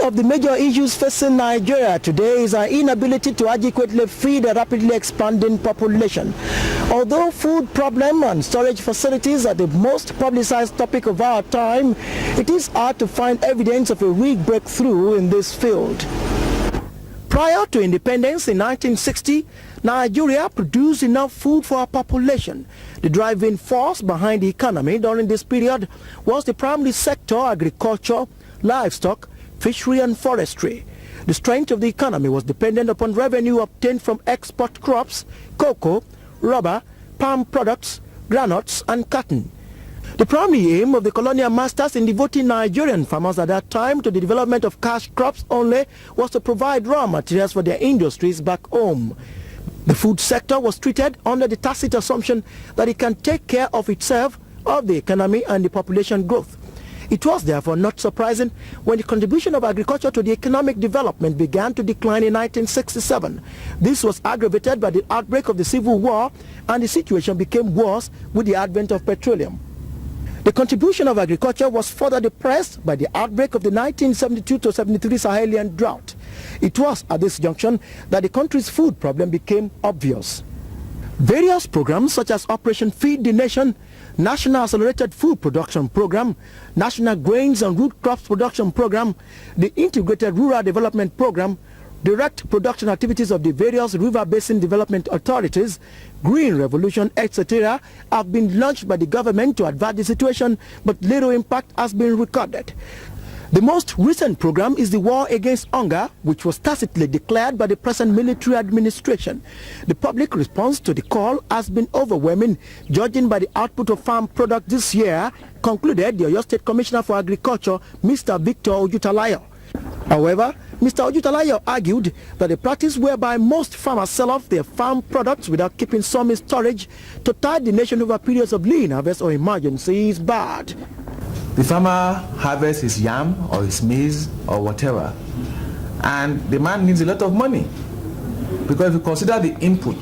of the major issues facing Nigeria today is our inability to adequately feed a rapidly expanding population. Although food problem and storage facilities are the most publicized topic of our time, it is hard to find evidence of a real breakthrough in this field. Prior to independence in 1960, Nigeria produced enough food for our population. The driving force behind the economy during this period was the primary sector: agriculture, livestock, fishery and forestry. The strength of the economy was dependent upon revenue obtained from export crops, cocoa, rubber, palm products, granules and cotton. The primary aim of the colonial masters in devoting Nigerian farmers at that time to the development of cash crops only was to provide raw materials for their industries back home. The food sector was treated under the tacit assumption that it can take care of itself, of the economy and the population growth. It was therefore not surprising when the contribution of agriculture to the economic development began to decline in 1967. This was aggravated by the outbreak of the Civil War, and the situation became worse with the advent of petroleum. The contribution of agriculture was further depressed by the outbreak of the 1972-73 Sahelian drought. It was at this junction that the country's food problem became obvious. Various programs such as Operation Feed the Nation, National Accelerated Food Production Program, National Grains and Root Crops Production Program, the Integrated Rural Development Program, direct production activities of the various river basin development authorities, Green Revolution, etc. have been launched by the government to avert the situation, but little impact has been recorded. The most recent program is the War Against Hunger, which was tacitly declared by the present military administration. The public response to the call has been overwhelming, judging by the output of farm products this year, concluded the Oyo State Commissioner for Agriculture, Mr. Victor Ojutalayo. However, Mr. Ojutalayo argued that the practice whereby most farmers sell off their farm products without keeping some in storage to tide the nation over periods of lean harvest or emergency is bad. The farmer harvests his yam or his maize or whatever, and the man needs a lot of money, because if you consider the input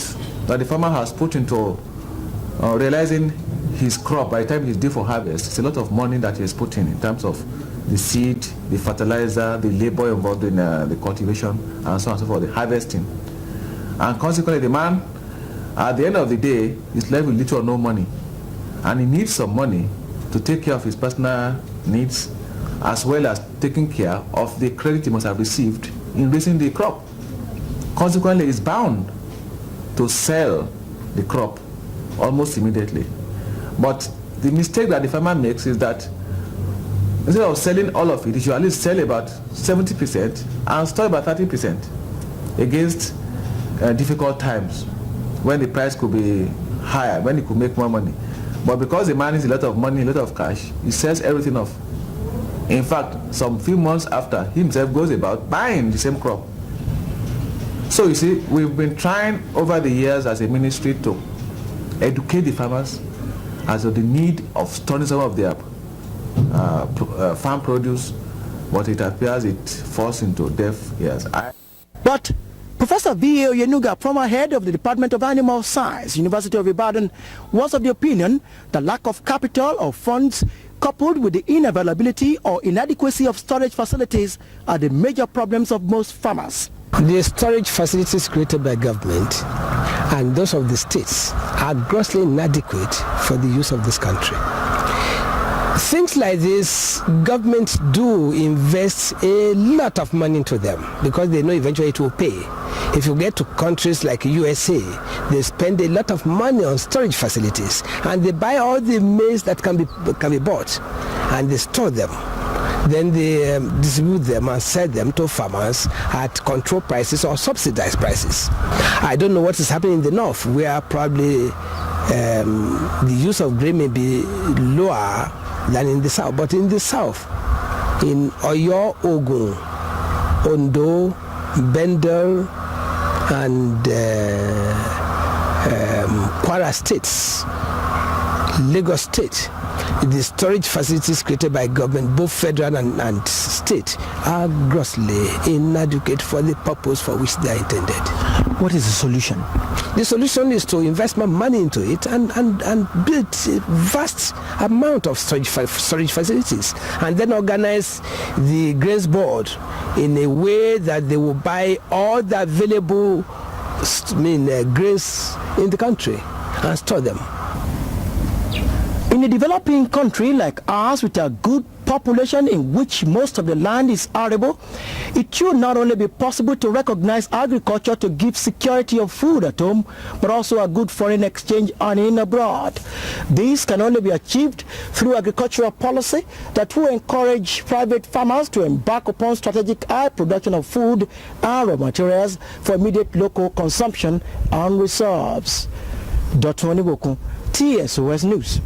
that the farmer has put into realizing his crop by the time he's due for harvest, it's a lot of money that he has put in terms of the seed, the fertilizer, the labor involved in the cultivation, and so on and so forth, the harvesting. And consequently, the man, at the end of the day, is left with little or no money. And he needs some money to take care of his personal needs, as well as taking care of the credit he must have received in raising the crop. Consequently, he's bound to sell the crop almost immediately. But the mistake that the farmer makes is that instead of selling all of it, he should at least sell about 70% and store about 30% against difficult times when the price could be higher, when he could make more money. But because the man needs a lot of money, a lot of cash, he sells everything off. In fact, some few months after, he himself goes about buying the same crop. So you see, we've been trying over the years as a ministry to educate the farmers as to the need of storing some of their farm produce, but it appears it falls into deaf ears. But Professor V. Oyenuga, former head of the Department of Animal Science, University of Ibadan, was of the opinion that lack of capital or funds coupled with the inavailability or inadequacy of storage facilities are the major problems of most farmers. The storage facilities created by government and those of the states are grossly inadequate for the use of this country. Things like this, governments do invest a lot of money into them because they know eventually it will pay. If you get to countries like USA, they spend a lot of money on storage facilities and they buy all the maize that can be bought and they store them. Then they distribute them and sell them to farmers at controlled prices or subsidized prices. I don't know what is happening in the north, where probably the use of grain may be lower than in the south. But in the south, in Oyo, Ogun, Ondo, Bendel, and Kwara states, Lagos state, the storage facilities created by government, both federal and state, are grossly inadequate for the purpose for which they are intended. What is the solution? The solution is to invest more money into it and build a vast amount of storage facilities, and then organize the grains board in a way that they will buy all the available grains in the country and store them. In a developing country like ours, with a good population in which most of the land is arable, it should not only be possible to recognize agriculture to give security of food at home, but also a good foreign exchange earning abroad. This can only be achieved through agricultural policy that will encourage private farmers to embark upon strategic high production of food and raw materials for immediate local consumption and reserves. Dotun Onibokun, TSOS News.